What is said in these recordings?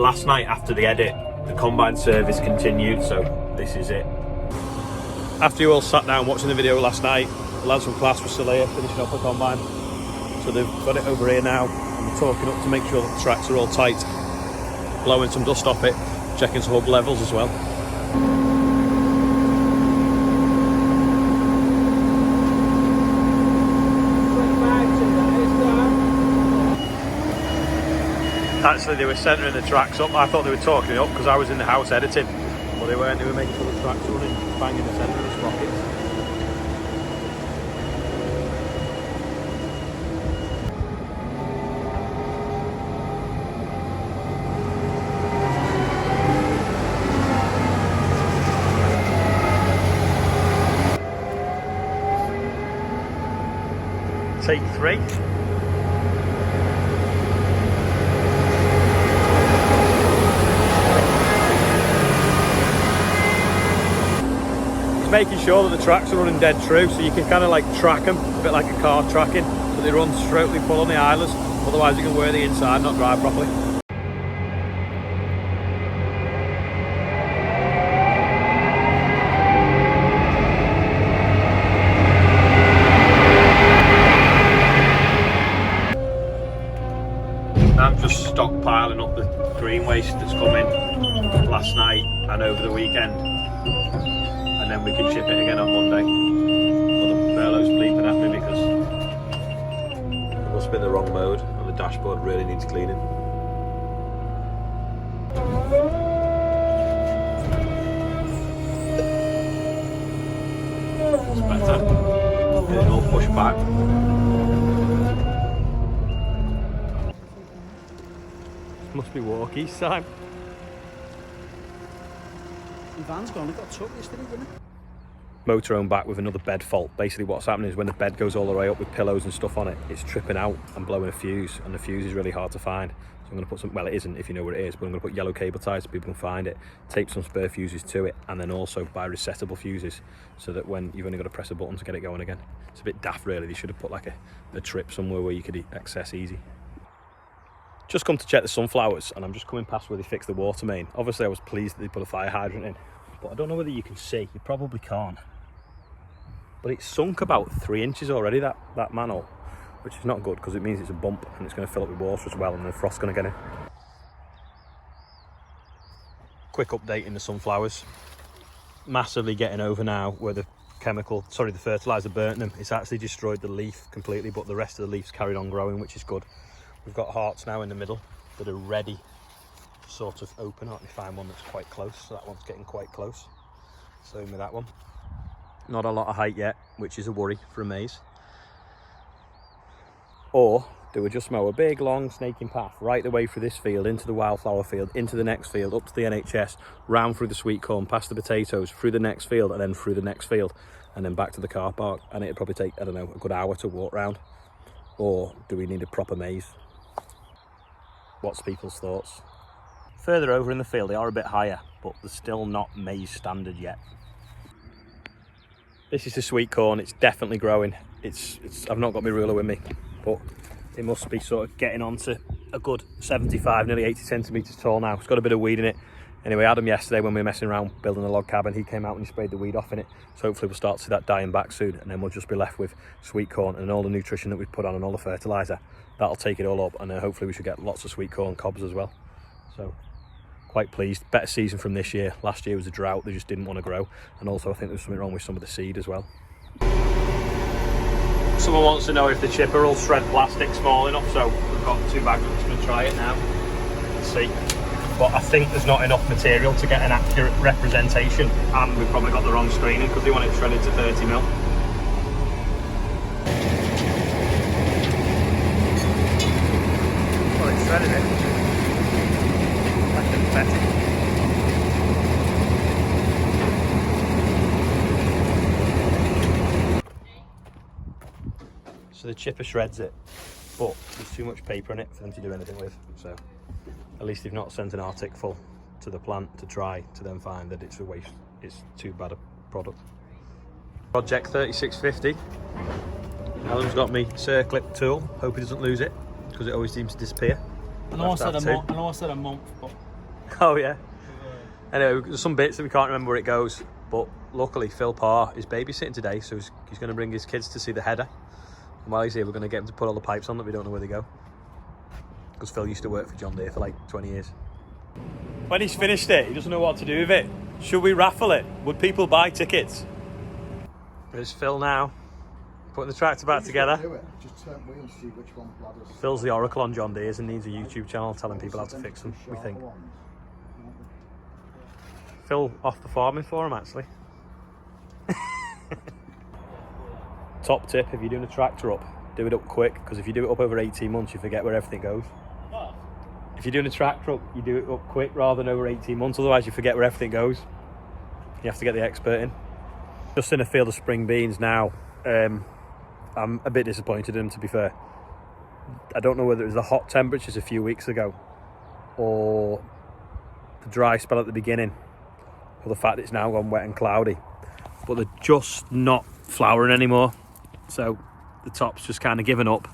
last night after the edit, the combine service continued, so this is it. After you all sat down watching the video last night, the lads from class were still here finishing off the combine. So they've got it over here now, and we're talking up to make sure that the tracks are all tight, blowing some dust off it, checking some hub levels as well. Actually, they were centering the tracks up. I thought they were talking it up because I was in the house editing, but they weren't. They were making sure the tracks were running, banging the centre of the sprockets. Take 3. It's making sure that the tracks are running dead true, so you can kind of like track them, a bit like a car tracking, so they run straightly full on the idlers, otherwise you can wear the inside and not drive properly. I'm just stockpiling up the green waste that's come in last night and over the weekend, and then we can ship it again on Monday. Well, the Merlot's bleeping at me because it must be in the wrong mode and the dashboard really needs cleaning. It's better. Get it all pushed back. Must be walkies time. The van's gone, it got took yesterday, didn't it? Motorhome back with another bed fault. Basically what's happening is when the bed goes all the way up with pillows and stuff on it, it's tripping out and blowing a fuse, and the fuse is really hard to find. So I'm going to put some, well it isn't if you know where it is, but I'm going to put yellow cable ties so people can find it, tape some spare fuses to it, and then also buy resettable fuses so that when you've only got to press a button to get it going again. It's a bit daft really. They should have put like a trip somewhere where you could access easy. Just come to check the sunflowers, and I'm just coming past where they fixed the water main. Obviously I was pleased that they put a fire hydrant in, but I don't know whether you can see. You probably can't, but it's sunk about 3 inches already, that manhole, which is not good because it means it's a bump and it's going to fill up with water as well, and the frost's going to get in. Quick update in the sunflowers. Massively getting over now where the fertilizer burnt them. It's actually destroyed the leaf completely, but the rest of the leaves carried on growing, which is good. We've got hearts now in the middle that are ready to sort of open. Let me find one that's quite close. So that one's getting quite close. Same with that one. Not a lot of height yet, which is a worry for a maize. Or do we just mow a big long snaking path right the way through this field, into the wildflower field, into the next field, up to the NHS, round through the sweet corn, past the potatoes, through the next field, and then through the next field, and then back to the car park, and it'd probably take, I don't know, a good hour to walk round? Or do we need a proper maize? What's people's thoughts? Further over in the field they are a bit higher, but they're still not maize standard yet. This is the sweet corn. It's definitely growing. I've not got my ruler with me, but it must be sort of getting on to a good 75, nearly 80 centimetres tall now. It's got a bit of weed in it. Anyway, Adam yesterday when we were messing around building a log cabin, he came out and he sprayed the weed off in it. So hopefully we'll start to see that dying back soon, and then we'll just be left with sweet corn and all the nutrition that we've put on and all the fertiliser. That'll take it all up, and hopefully we should get lots of sweet corn cobs as well. So quite pleased. Better season from this year. Last year was a drought, they just didn't want to grow, and also I think there's something wrong with some of the seed as well. Someone wants to know if the chipper will shred plastic small enough, so we've got 2 bags. I'm just going to try it now and see. But I think there's not enough material to get an accurate representation, and we've probably got the wrong screening because they want it shredded to 30mm. Well, it's shredded it. Like confetti. So the chipper shreds it, but there's too much paper in it for them to do anything with, so at least they've not sent an Arctic full to the plant to try to then find that it's a waste, it's too bad a product. Project 3650. Alan's got me circlip tool, hope he doesn't lose it, because it always seems to disappear. I know I said a month, but Oh yeah. Anyway, there's some bits that we can't remember where it goes, but luckily Phil Parr is babysitting today, so he's going to bring his kids to see the header. And while he's here, we're going to get him to put all the pipes on that we don't know where they go. Because Phil used to work for John Deere for like 20 years. When he's finished it, he doesn't know what to do with it. Should we raffle it? Would people buy tickets? There's Phil now, putting the tractor back together. Just turn wheels, see which one bladders. Phil's the oracle on John Deere's and needs a YouTube channel telling people how to fix them, we think. Phil off the farming for him, actually. Top tip, if you're doing a tractor up, do it up quick, because if you do it up over 18 months, you forget where everything goes. What? If you're doing a tractor up, you do it up quick rather than over 18 months, otherwise you forget where everything goes. You have to get the expert in. Just in a field of spring beans now. I'm a bit disappointed in them, to be fair. I don't know whether it was the hot temperatures a few weeks ago or the dry spell at the beginning, or the fact it's now gone wet and cloudy, but they're just not flowering anymore. So the top's just kind of given up.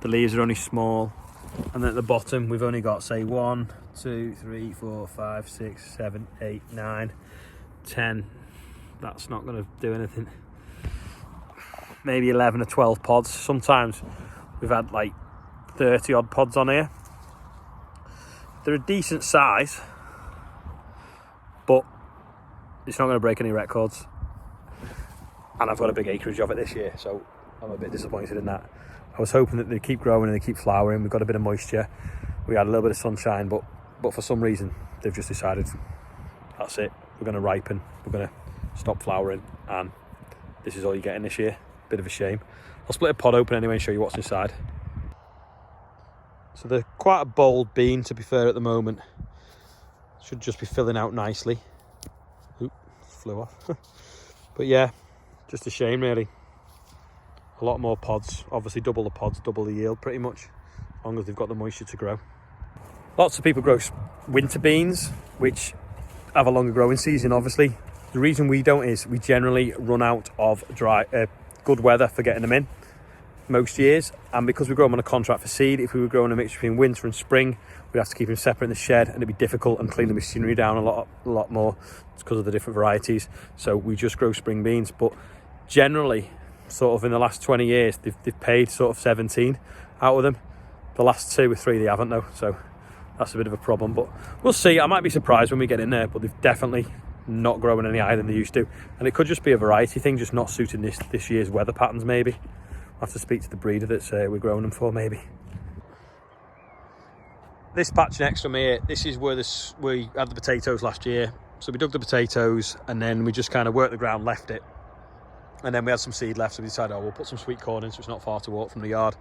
The leaves are only small, and then at the bottom we've only got, say, 1, 2, 3, 4, 5, 6, 7, 8, 9, 10. That's not going to do anything. Maybe 11 or 12 pods. Sometimes we've had like 30 odd pods on here. They're a decent size, but it's not going to break any records. And I've got a big acreage of it this year, so I'm a bit disappointed in that. I was hoping that they keep growing and they keep flowering. We've got a bit of moisture. We had a little bit of sunshine, but for some reason they've just decided that's it. We're going to ripen. We're going to stop flowering, and this is all you're getting this year. Bit of a shame. I'll split a pod open anyway and show you what's inside. So they're quite a bold bean, to be fair, at the moment. Should just be filling out nicely. Oop, flew off. But yeah, just a shame really. A lot more pods, obviously double the pods, double the yield pretty much, as long as they've got the moisture to grow. Lots of people grow winter beans, which have a longer growing season, obviously. The reason we don't is we generally run out of good weather for getting them in most years, and because we grow them on a contract for seed, if we were growing a mixture between winter and spring, we'd have to keep them separate in the shed, and it'd be difficult and clean the machinery down a lot more. It's because of the different varieties. So we just grow spring beans, but generally sort of in the last 20 years they've paid sort of 17 out of them. The last 2 or 3 they haven't though, so that's a bit of a problem, but we'll see. I might be surprised when we get in there, but they've definitely not growing any higher than they used to, and it could just be a variety thing, just not suiting this year's weather patterns. Maybe I'll have to speak to the breeder that's we're growing them for. Maybe this patch next to me here, this is where we had the potatoes last year. So we dug the potatoes and then we just kind of worked the ground, left it, and then we had some seed left, so we decided, we'll put some sweet corn in so it's not far to walk from the yard.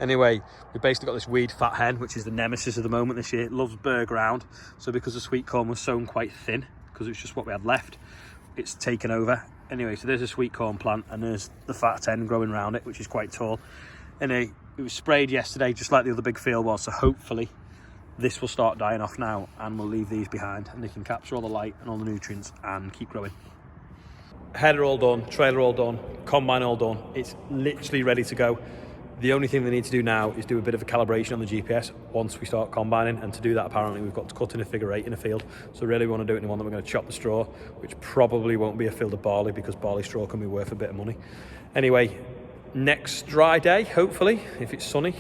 Anyway, we basically got this weed fat hen, which is the nemesis of the moment this year. It loves bare ground, so because the sweet corn was sown quite thin, because it's just what we had left, it's taken over. Anyway, so there's a sweet corn plant and there's the fat hen growing around it, which is quite tall. Anyway, it was sprayed yesterday just like the other big field was, so hopefully this will start dying off now and we'll leave these behind and they can capture all the light and all the nutrients and keep growing. Header all done, trailer all done, combine all done. It's literally ready to go. The only thing they need to do now is do a bit of a calibration on the GPS once we start combining, and to do that apparently we've got to cut in a figure 8 in a field. So really we want to do it in one that we're going to chop the straw, which probably won't be a field of barley because barley straw can be worth a bit of money. Anyway, next dry day, hopefully, if it's sunny,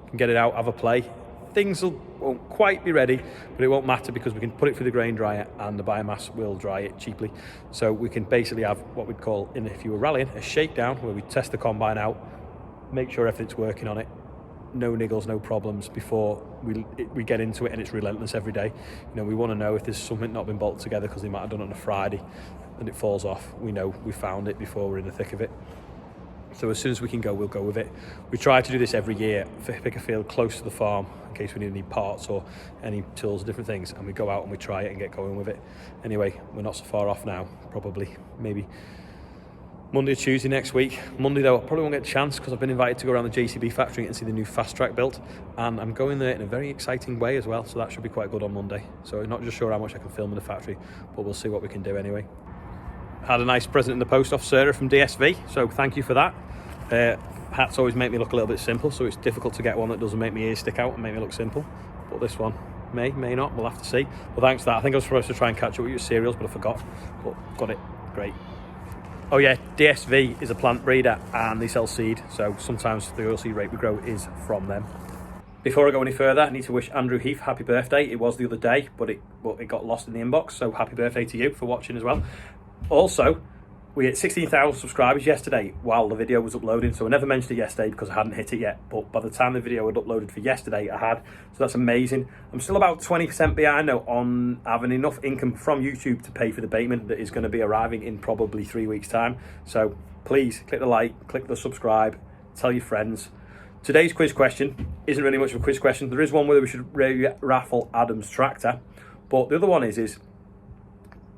can get it out, have a play. Things won't quite be ready, but it won't matter because we can put it through the grain dryer and the biomass will dry it cheaply. So we can basically have what we'd call, if you were rallying, a shakedown where we test the combine out, make sure everything's working on it, no niggles, no problems before we get into it, and it's relentless every day. You know, we want to know if there's something not been bolted together because they might have done it on a Friday and it falls off. We know we found it before we're in the thick of it. So as soon as we can go, we'll go with it. We try to do this every year, pick a field close to the farm in case we need any parts or any tools, different things, and we go out and we try it and get going with it. Anyway, we're not so far off now, probably maybe Monday or Tuesday next week. Monday though, I probably won't get a chance because I've been invited to go around the JCB factory and see the new fast track built, and I'm going there in a very exciting way as well, so that should be quite good on Monday. So I'm not just sure how much I can film in the factory, but we'll see what we can do anyway. Had a nice present in the post off Sarah from DSV, so thank you for that. Hats always make me look a little bit simple, so it's difficult to get one that doesn't make my ears stick out and make me look simple, but this one may not, we'll have to see. But thanks for that. I think I was supposed to try and catch up with your cereals, but I forgot. But got it, great. Oh yeah, DSV is a plant breeder and they sell seed, so sometimes the oilseed rape we grow is from them. Before I go any further, I need to wish Andrew Heath happy birthday. It was the other day, but it got lost in the inbox, so happy birthday to you for watching as well. Also, we hit 16,000 subscribers yesterday while the video was uploading, so I never mentioned it yesterday because I hadn't hit it yet, but by the time the video had uploaded for yesterday, I had, so that's amazing. I'm still about 20% behind though on having enough income from YouTube to pay for the abatement that is going to be arriving in probably 3 weeks' time. So please click the like, click the subscribe, tell your friends. Today's quiz question isn't really much of a quiz question. There is one whether we should raffle Adam's tractor, but the other one is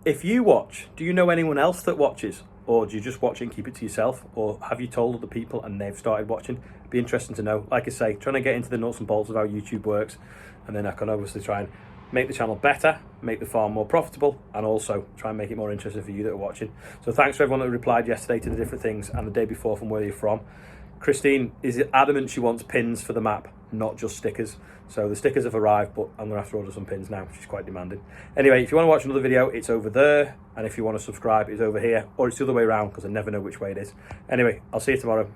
if you watch, do you know anyone else that watches? Or do you just watch it and keep it to yourself? Or have you told other people and they've started watching? It'd be interesting to know. Like I say, trying to get into the nuts and bolts of how YouTube works. And then I can obviously try and make the channel better, make the farm more profitable, and also try and make it more interesting for you that are watching. So thanks for everyone that replied yesterday to the different things and the day before from where you're from. Christine is adamant she wants pins for the map, not just stickers. So the stickers have arrived, but I'm gonna have to order some pins now. She's quite demanding. Anyway, if you want to watch another video, it's over there. And if you want to subscribe, it's over here. Or it's the other way around, because I never know which way it is. Anyway, I'll see you tomorrow.